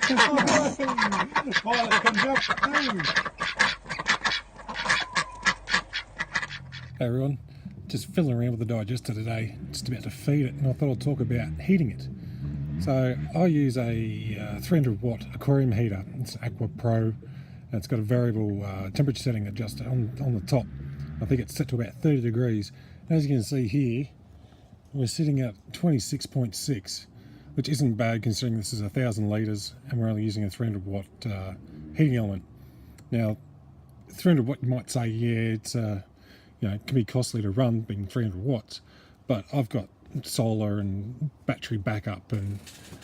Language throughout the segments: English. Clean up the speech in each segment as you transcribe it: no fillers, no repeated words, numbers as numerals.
Violet comes up too. Hey everyone, just fiddling around with the digester today, just about to feed it, and I thought I'd talk about heating it. So I use a 300 watt aquarium heater. It's Aqua Pro, and it's got a variable temperature setting adjuster on the top. I think it's set to about 30 degrees. As you can see here, we're sitting at 26.6, which isn't bad considering this is 1,000 litres and we're only using a 300 watt heating element. Now, 300 watt, you might say, yeah, it's it can be costly to run being 300 watts, but I've got solar and battery backup and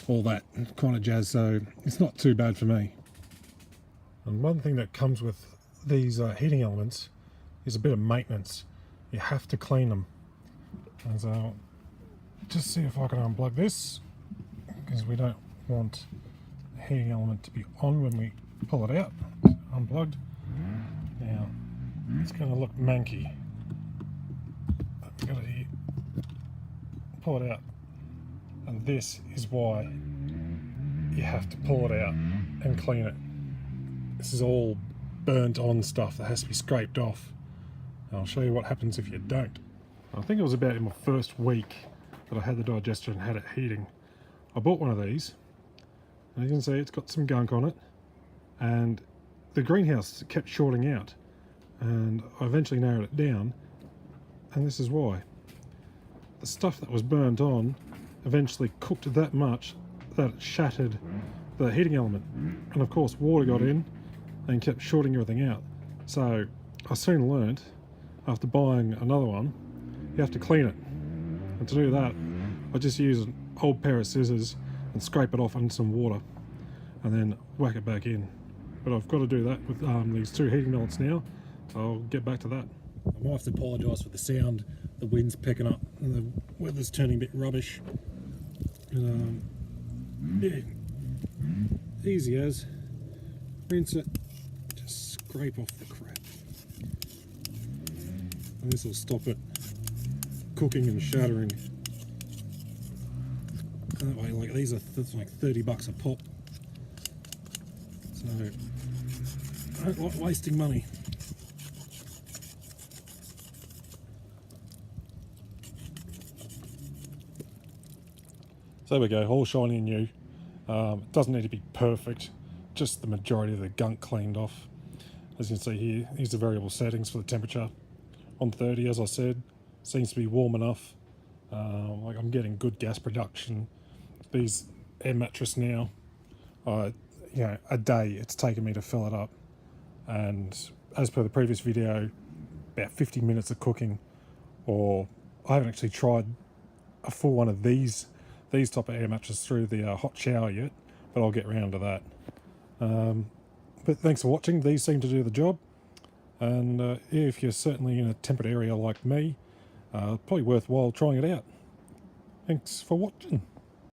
all that kind of jazz, so it's not too bad for me. And one thing that comes with these heating elements is a bit of maintenance. You have to clean them. And so just see if I can unplug this, because we don't want the heating element to be on when we pull it out. Unplugged. Now it's going to look manky. I've got it here. Pull it out, and this is why you have to pull it out and clean it. This is all burnt on stuff that has to be scraped off. And I'll show you what happens if you don't. I think it was about in my first week that I had the digester and had it heating. I bought one of these, and you can see it's got some gunk on it, and the greenhouse kept shorting out, and I eventually narrowed it down, and this is why. The stuff that was burnt on eventually cooked that much that it shattered the heating element, and of course water got in and kept shorting everything out. So I soon learnt, after buying another one, you have to clean it, and to do that I just use an old pair of scissors and scrape it off under some water and then whack it back in. But I've got to do that with these two heating elements now. I'll get back to that. I might have to apologise for the sound. The wind's picking up and the weather's turning a bit rubbish. And, yeah, easy as. Rinse it, just scrape off the crap. And this will stop it cooking and shattering. And that way, like these are like $30 a pop. So I don't like wasting money. So there we go, all shiny and new. It doesn't need to be perfect, just the majority of the gunk cleaned off. As you can see here, here's the variable settings for the temperature. On 30, as I said, seems to be warm enough. Like I'm getting good gas production. These air mattress now, a day it's taken me to fill it up. And as per the previous video, about 50 minutes of cooking, or I haven't actually tried a full one of these type of air mattresses through the hot shower yet, but I'll get around to that. But thanks for watching. These seem to do the job, and if you're certainly in a temperate area like me, probably worthwhile trying it out. Thanks for watching.